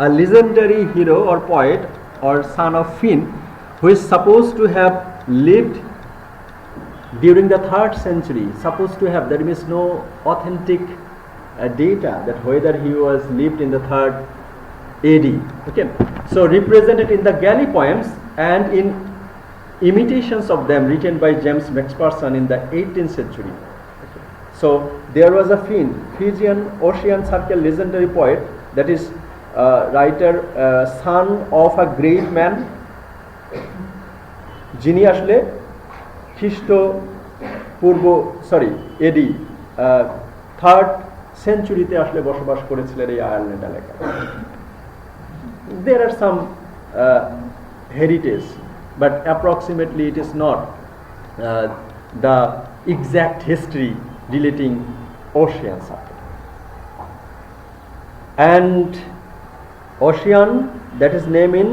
a legendary hero or poet or son of Finn, who is supposed to have lived during the 3rd century, supposed to have, there is no authentic data that whether he was lived in the 3rd AD. Okay, so represented in the galley poems and in imitations of them written by James Macpherson in the 18th century. Okay. So there was a Fijian Ocean Circle legendary poet, that is writer, son of a great man, যিনি আসলে এডি 3rd সেঞ্চুরিতে আসলে বসবাস করেছিলেন এই Ireland এলাকায়। There are some heritage, but approximately it is not the exact history relating Ocean Circle. And Ocean, that is name in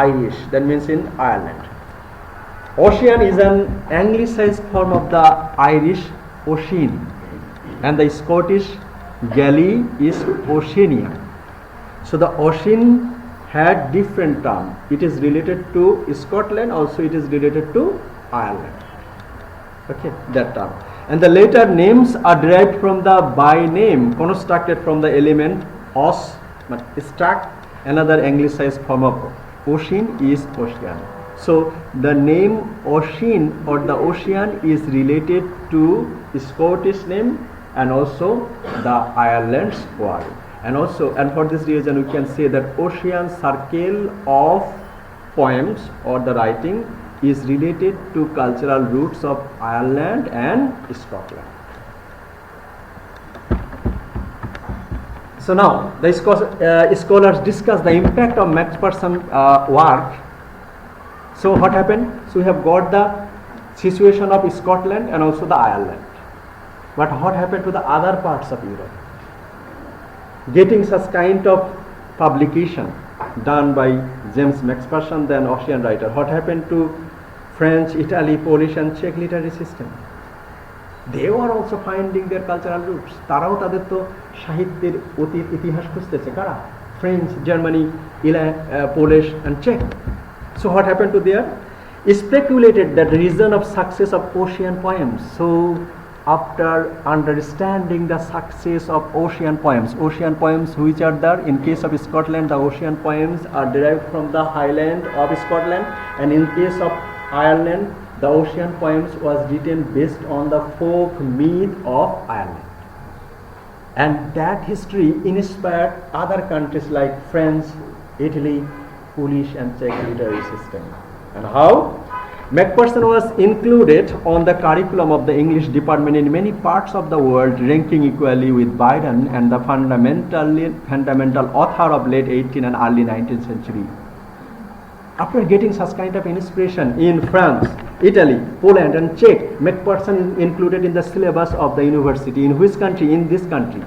Irish, that means in Ireland. Ocean is an anglicized form of the Irish Ocean, and the Scottish galley is Oceania. So the Ocean had different term. It is related to Scotland, also it is related to Ireland. Okay, that term. And the later names are derived from the by name constructed from the element os, struck, another anglicized form of ocean is ocean. So the name ocean or the ocean is related to Scottish name and also the Ireland's word. And also, and for this reason we can say that Ocean Circle of poems or the writing is related to cultural roots of Ireland and Scotland. So now the scholars discuss the impact of Macpherson work. So what happened? So we have got the situation of Scotland and also the Ireland. But what happened to the other parts of Europe? Getting such kind of publication done by James Macpherson, then Ocean writer. What happened to French, Italy, Polish and Czech literary system? They were also finding their cultural roots. তারাও তাদের তো সাহিত্যের অতীত ইতিহাস খুঁজতেছে কারা? French, Germany, Polish and Czech. So what happened to there? It's speculated that the reason of success of Ocean poems. So after understanding the success of Ocean poems which are there in case of Scotland, the Ocean poems are derived from the highland of Scotland, and in case of Ireland, the Ocean poems was written based on the folk myth of Ireland. And that history inspired other countries like France, Italy, Polish and Czech literary system. And how? Macpherson was included on the curriculum of the English department in many parts of the world, ranking equally with Byron and the fundamental author of late 18th and early 19th century. After getting such kind of inspiration in France, Italy, Poland and Czech, Macpherson is included in the syllabus of the university. In which country? In this country.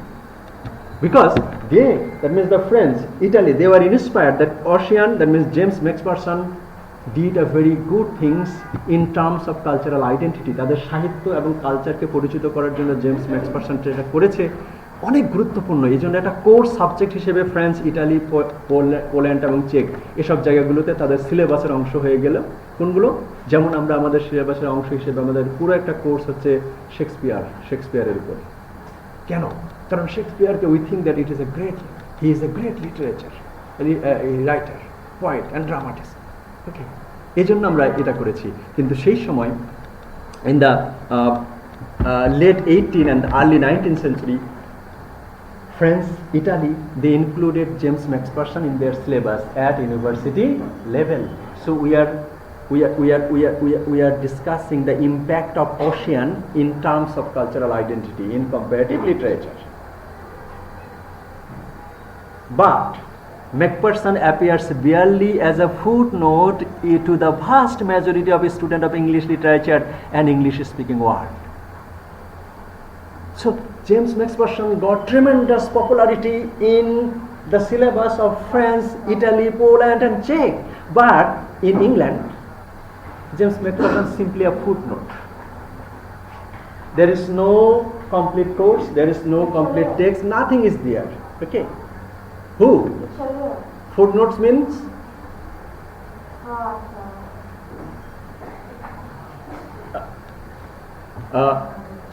Because they, that means the French, Italy, they were inspired that Ocean, that means James Macpherson did a very good things in terms of cultural identity. তাদের সাহিত্য এবং কালচারকে পরিচিত করার জন্য James Macpherson যেটা করেছে অনেক গুরুত্বপূর্ণ। এই জন্য একটা কোর্স সাবজেক্ট হিসেবে ফ্রান্স, ইটালি, পোল্যান্ড এবং চেক এসব জায়গাগুলোতে তাদের সিলেবাসের অংশ হয়ে গেল। কোনগুলো? যেমন আমরা আমাদের সিলেবাসের অংশ হিসেবে আমাদের পুরো একটা কোর্স হচ্ছে শেক্সপিয়ারের উপর। কেন? কারণ শেক্সপিয়ারকে we think that he is a great literature writer, poet and dramatist. Okay, এই জন্য আমরা এটা করেছি। কিন্তু সেই সময় in the late 18th and early 19th century, France, Italy, they included James Macpherson in their syllabus at university level. So we are discussing the impact of Ocean in terms of cultural identity in comparative literature. But Macpherson appears barely as a footnote to the vast majority of students of English literature and English-speaking world. So James Macpherson got tremendous popularity in the syllabus of France, Italy, Poland and Czech. But in England, James Macpherson is simply a footnote. There is no complete course, there is no complete text, nothing is there. Okay. Who? Footnotes means?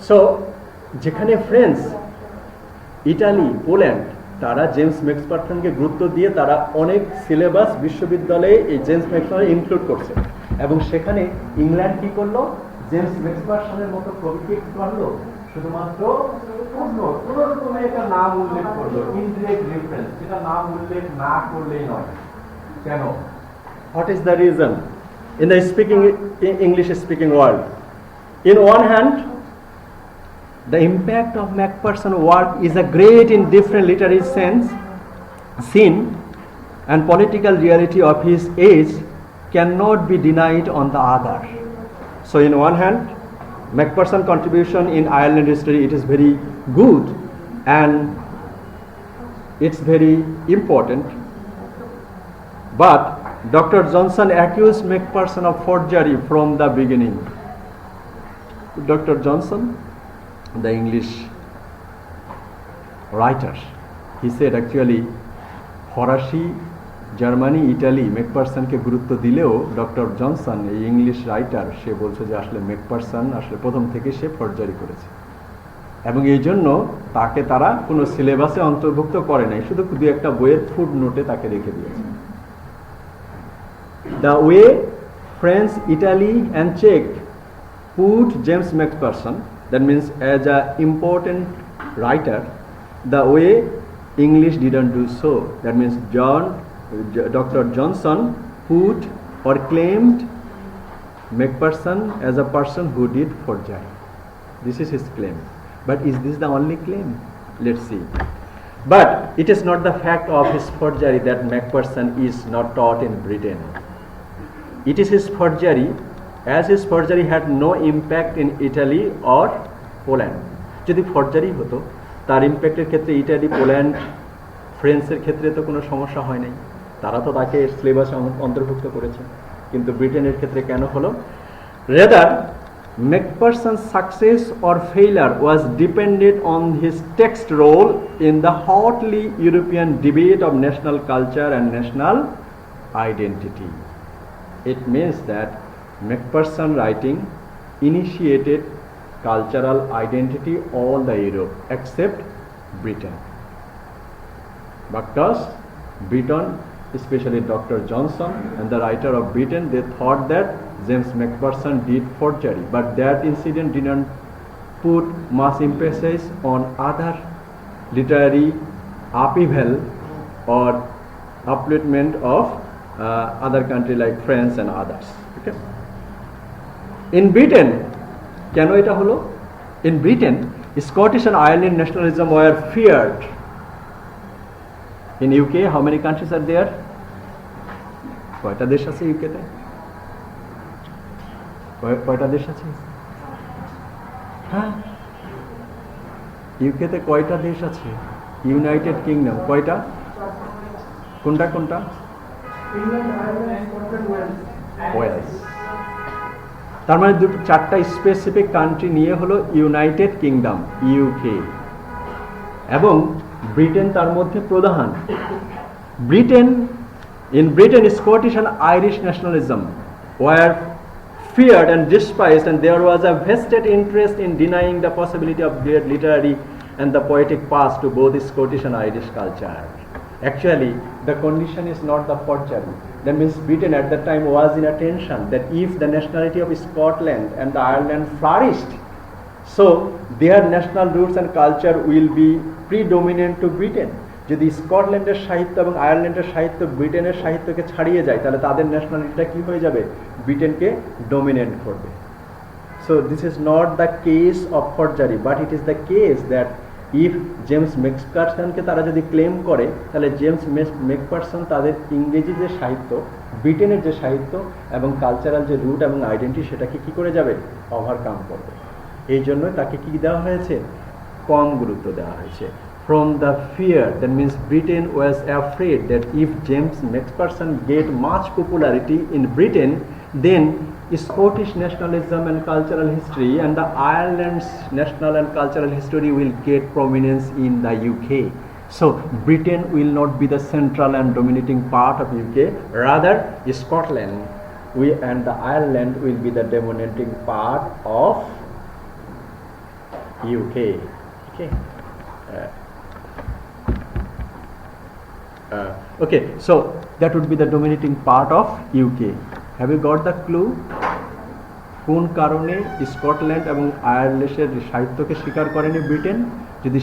So যেখানে France, Italy, Poland তারা James ম্যাকপারসনকে গুরুত্ব দিয়ে তারা অনেক syllabus বিশ্ববিদ্যালয়ে এই James ম্যাকপারসন include করছে, এবং সেখানে ইংল্যান্ড কি করলো, জেমস ম্যাকপারসনের মতো কবিকে কি করলো, শুধুমাত্র কোনো রকমের একটা নাম উল্লেখ করলো, ইনডিরেক্ট রেফারেন্স, যেটা নাম উল্লেখ না করলেই নয়। কেন? What is the reason? In the English speaking world, in one hand, the impact of Macpherson work is a great in different literary sense, scene, and political reality of his age cannot be denied on the other. So in one hand, Macpherson contribution in Ireland history, it is very good and it's very important, but Dr. Johnson accused Macpherson of forgery from the beginning. Dr. Johnson, the English writer, he said actually ফরাসি, Germany, Italy ম্যাকপারসনকে গুরুত্ব দিলেও doctor Johnson, এই English writer, সে বলছে যে আসলে ম্যাকপারসন আসলে প্রথম থেকে সে ফরজারি করেছে, এবং এই জন্য তাকে তারা কোনো সিলেবাসে অন্তর্ভুক্ত করে নাই, শুধু দু একটা বইয়ের ফুড নোটে তাকে রেখে দিয়েছে। The way France, Italy and Czech put James Macpherson, that means as an important writer, the way English didn't do so. That means Dr. Johnson put or claimed Macpherson as a person who did forgery. This is his claim. But is this the only claim? Let's see. But it is not the fact of his forgery that Macpherson is not taught in Britain. It is his forgery, as his forgery had no impact in Italy or Poland. যদি forgery হতো, তার ইম্প্যাক্টের ক্ষেত্রে Italy, Poland, ফ্রান্সের ক্ষেত্রে তো কোনো সমস্যা হয় নাই, তারা তো তাকে সিলেবাসে অন্তর্ভুক্ত করেছে, কিন্তু ব্রিটেনের ক্ষেত্রে কেন হলো? Rather, Macpherson's success or failure was dependent on his text role in the hotly European debate of national culture and national identity. It means that Macpherson writing initiated cultural identity all the Europe except Britain. Because Britain, especially Dr. Johnson and the writer of Britain, they thought that James Macpherson did forgery, but that incident didn't put much emphasis on other literary upheaval or upliftment of other country like France and others. Okay? In Britain, কেন এটা হলো? In Britain, Scottish and Ireland nationalism were feared. In UK, how many countries are there? কয়টা দেশ আছে ইউকেতে? কয়টা দেশ আছে? হ্যাঁ, ইউকেতে কয়টা দেশ আছে? ইউনাইটেড কিংডম কয়টা? কোনটা কোনটা? ওয়েলস। তার মানে চারটা স্পেসিফিক কান্ট্রি নিয়ে হলো ইউনাইটেড কিংডম, ইউকে, এবং ব্রিটেন তার মধ্যে প্রধান। In Britain, Scottish and Irish nationalism were feared and despised, and there was a vested interest in denying the possibility of great literary and the poetic past to both Scottish and Irish culture. Actually, the condition is not the forgery. That means Britain at that time was in a tension that if the nationality of Scotland and Ireland flourished, so their national roots and culture will be predominant to Britain. যদি স্কটল্যান্ডের সাহিত্য এবং আয়ারল্যান্ডের সাহিত্য ব্রিটেনের সাহিত্যকে ছাড়িয়ে যায়, তাহলে তাদের ন্যাশনালিটিটা কি হয়ে যাবে? ব্রিটেনকে ডমিনেট করবে। So this is not the case of forgery, but it is the case that if James ম্যাকপারসনকে তারা যদি ক্লেম করে, তাহলে জেমস ম্যাকপারসন তাদের ইংরেজি যে সাহিত্য, ব্রিটেনের যে সাহিত্য এবং কালচারাল যে রুট এবং আইডেন্টিটি, সেটাকে কি করে যাবে? ওভারকাম করবে। এই জন্য তাকে কি দেওয়া হয়েছে? কম গুরুত্ব দেওয়া হয়েছে। From the fear, that means Britain was afraid that if James Macpherson get much popularity in Britain, then Scottish nationalism and cultural history and the Ireland's national and cultural history will get prominence in the UK. So Britain will not be the central and dominating part of UK, rather Scotland and the Ireland will be the dominating part of UK. Okay. Okay, so that would be the dominating part of UK. Have you got the clue? কোন কারণে Scotland এবং আয়ারল্যান্ডের সাহিত্যকে স্বীকার করেনি Britain? যদি